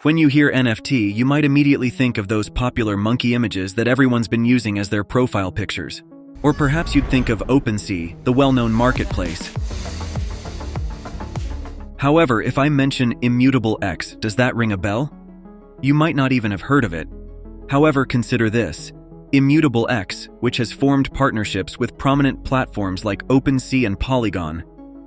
When you hear NFT, you might immediately think of those popular monkey images that everyone's been using as their profile pictures. Or perhaps you'd think of OpenSea, the well-known marketplace. However, if I mention Immutable X, does that ring a bell? You might not even have heard of it. However, consider this. Immutable X, which has formed partnerships with prominent platforms like OpenSea and Polygon,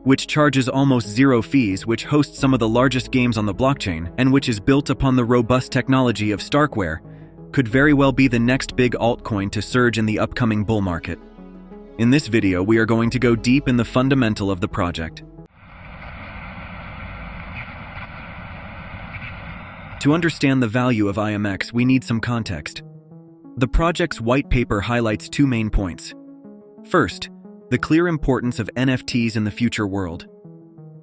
which charges almost zero fees, which hosts some of the largest games on the blockchain, and which is built upon the robust technology of Starkware, could very well be the next big altcoin to surge in the upcoming bull market. In this video, we are going to go deep in the fundamental of the project. To understand the value of IMX, we need some context. The project's white paper highlights two main points. First, the clear importance of NFTs in the future world.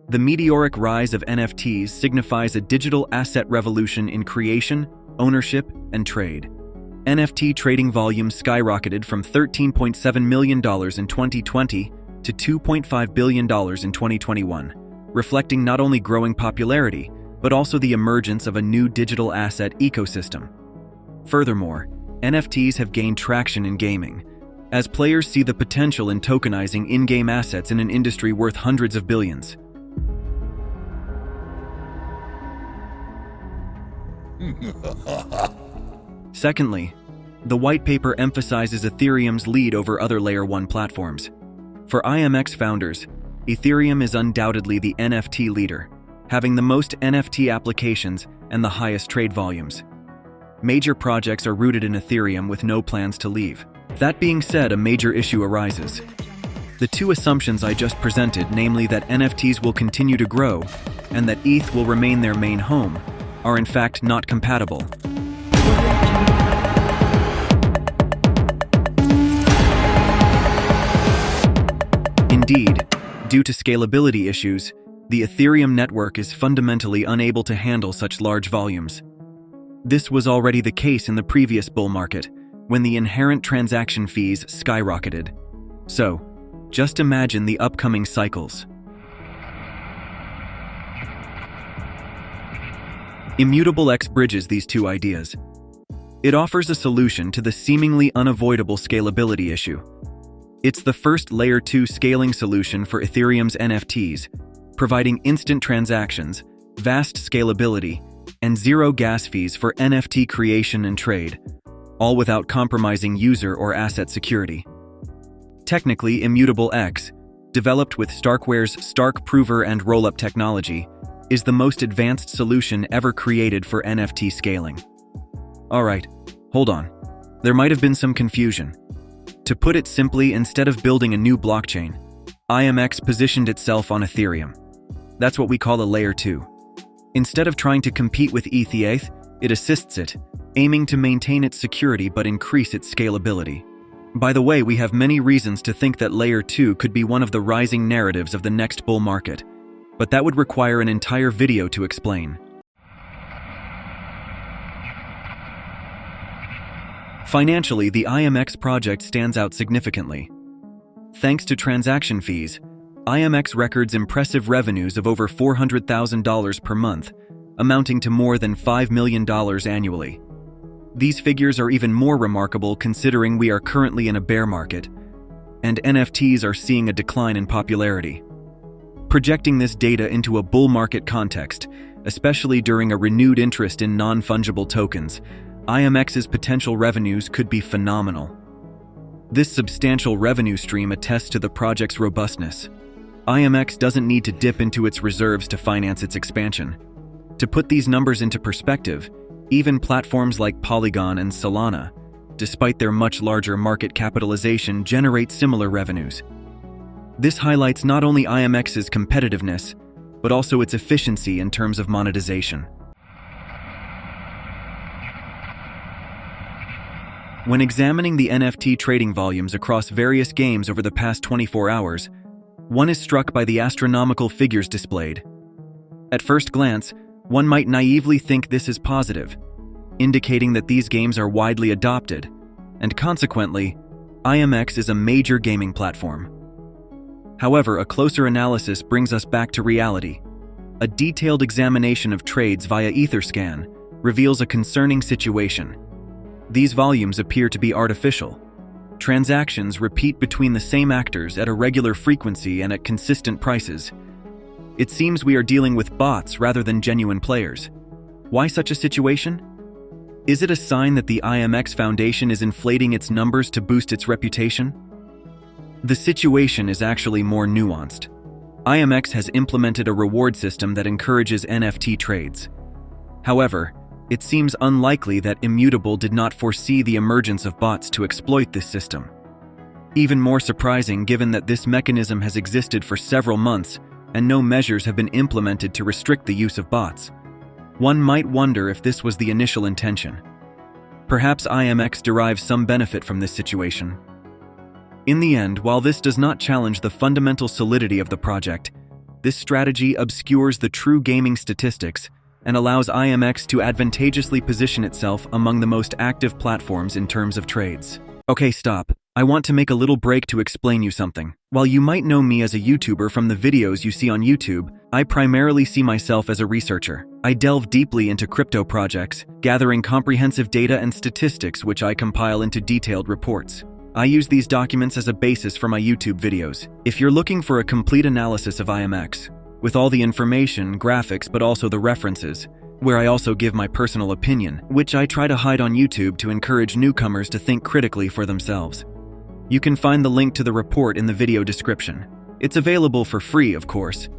The meteoric rise of NFTs signifies a digital asset revolution in creation, ownership, and trade. NFT trading volumes skyrocketed from $13.7 million in 2020 to $2.5 billion in 2021, reflecting not only growing popularity, but also the emergence of a new digital asset ecosystem. Furthermore, NFTs have gained traction in gaming, as players see the potential in tokenizing in-game assets in an industry worth hundreds of billions. Secondly, the white paper emphasizes Ethereum's lead over other Layer 1 platforms. For IMX founders, Ethereum is undoubtedly the NFT leader, having the most NFT applications and the highest trade volumes. Major projects are rooted in Ethereum with no plans to leave. That being said, a major issue arises. The two assumptions I just presented, namely that NFTs will continue to grow and that ETH will remain their main home, are in fact not compatible. Indeed, due to scalability issues, the Ethereum network is fundamentally unable to handle such large volumes. This was already the case in the previous bull market, when the inherent transaction fees skyrocketed. So, just imagine the upcoming cycles. Immutable X bridges these two ideas. It offers a solution to the seemingly unavoidable scalability issue. It's the first Layer 2 scaling solution for Ethereum's NFTs, providing instant transactions, vast scalability, and zero gas fees for NFT creation and trade, all without compromising user or asset security. Technically, Immutable X, developed with Starkware's Stark Prover and Rollup technology, is the most advanced solution ever created for NFT scaling. Alright, hold on. There might have been some confusion. To put it simply, instead of building a new blockchain, IMX positioned itself on Ethereum. That's what we call a Layer 2. Instead of trying to compete with ETH, it assists it, aiming to maintain its security but increase its scalability. By the way, we have many reasons to think that Layer 2 could be one of the rising narratives of the next bull market, but that would require an entire video to explain. Financially, the IMX project stands out significantly. Thanks to transaction fees, IMX records impressive revenues of over $400,000 per month, amounting to more than $5 million annually. These figures are even more remarkable considering we are currently in a bear market, and NFTs are seeing a decline in popularity. Projecting this data into a bull market context, especially during a renewed interest in non-fungible tokens, IMX's potential revenues could be phenomenal. This substantial revenue stream attests to the project's robustness. IMX doesn't need to dip into its reserves to finance its expansion. To put these numbers into perspective, even platforms like Polygon and Solana, despite their much larger market capitalization, generate similar revenues. This highlights not only IMX's competitiveness, but also its efficiency in terms of monetization. When examining the NFT trading volumes across various games over the past 24 hours, one is struck by the astronomical figures displayed. At first glance, one might naively think this is positive, indicating that these games are widely adopted, and consequently, IMX is a major gaming platform. However, a closer analysis brings us back to reality. A detailed examination of trades via Etherscan reveals a concerning situation. These volumes appear to be artificial. Transactions repeat between the same actors at a regular frequency and at consistent prices. It seems we are dealing with bots rather than genuine players. Why such a situation? Is it a sign that the IMX Foundation is inflating its numbers to boost its reputation? The situation is actually more nuanced. IMX has implemented a reward system that encourages NFT trades. However, it seems unlikely that Immutable did not foresee the emergence of bots to exploit this system. Even more surprising given that this mechanism has existed for several months and no measures have been implemented to restrict the use of bots. One might wonder if this was the initial intention. Perhaps IMX derives some benefit from this situation. In the end, while this does not challenge the fundamental solidity of the project, this strategy obscures the true gaming statistics and allows IMX to advantageously position itself among the most active platforms in terms of trades. Okay, stop. I want to make a little break to explain you something. While you might know me as a YouTuber from the videos you see on YouTube, I primarily see myself as a researcher. I delve deeply into crypto projects, gathering comprehensive data and statistics which I compile into detailed reports. I use these documents as a basis for my YouTube videos. If you're looking for a complete analysis of IMX, with all the information, graphics, but also the references, where I also give my personal opinion, which I try to hide on YouTube to encourage newcomers to think critically for themselves. You can find the link to the report in the video description. It's available for free, of course.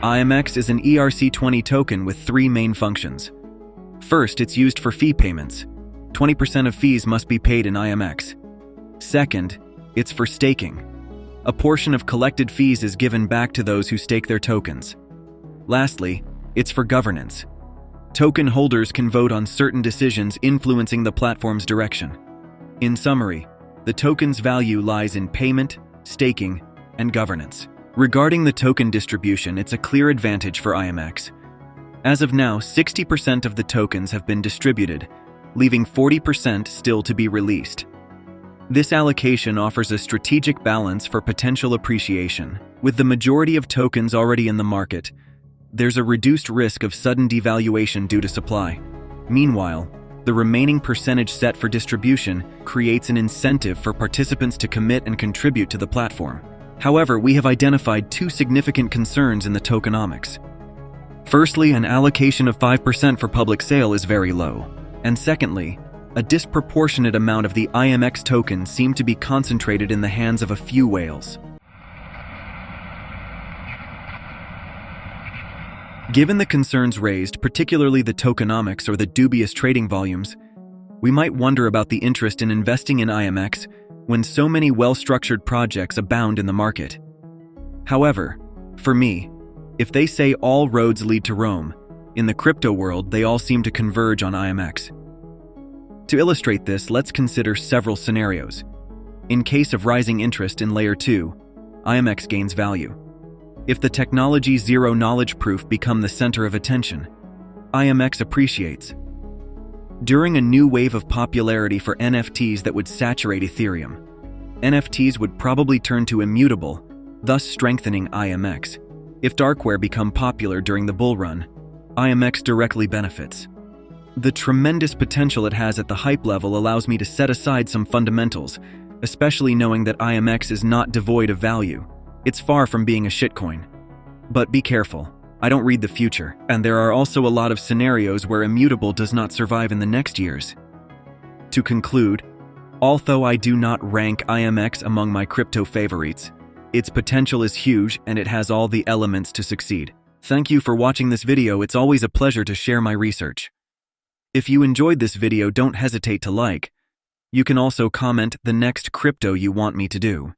IMX is an ERC20 token with three main functions. First, it's used for fee payments. 20% of fees must be paid in IMX. Second, it's for staking. A portion of collected fees is given back to those who stake their tokens. Lastly, it's for governance. Token holders can vote on certain decisions influencing the platform's direction. In summary, the token's value lies in payment, staking, and governance. Regarding the token distribution, it's a clear advantage for IMX. As of now, 60% of the tokens have been distributed, leaving 40% still to be released. This allocation offers a strategic balance for potential appreciation. With the majority of tokens already in the market, there's a reduced risk of sudden devaluation due to supply. Meanwhile, the remaining percentage set for distribution creates an incentive for participants to commit and contribute to the platform. However, we have identified two significant concerns in the tokenomics. Firstly, an allocation of 5% for public sale is very low. And secondly, a disproportionate amount of the IMX tokens seem to be concentrated in the hands of a few whales. Given the concerns raised, particularly the tokenomics or the dubious trading volumes, we might wonder about the interest in investing in IMX when so many well-structured projects abound in the market. However, for me, if they say all roads lead to Rome, in the crypto world they all seem to converge on IMX. To illustrate this, let's consider several scenarios. In case of rising interest in Layer 2, IMX gains value. If the technology zero-knowledge proof become the center of attention, IMX appreciates. During a new wave of popularity for NFTs that would saturate Ethereum, NFTs would probably turn to Immutable, thus strengthening IMX. If darkware become popular during the bull run, IMX directly benefits. The tremendous potential it has at the hype level allows me to set aside some fundamentals, especially knowing that IMX is not devoid of value. It's far from being a shitcoin. But be careful, I don't read the future, and there are also a lot of scenarios where Immutable does not survive in the next years. To conclude, although I do not rank IMX among my crypto favorites, its potential is huge and it has all the elements to succeed. Thank you for watching this video. It's always a pleasure to share my research. If you enjoyed this video, don't hesitate to like. You can also comment the next crypto you want me to do.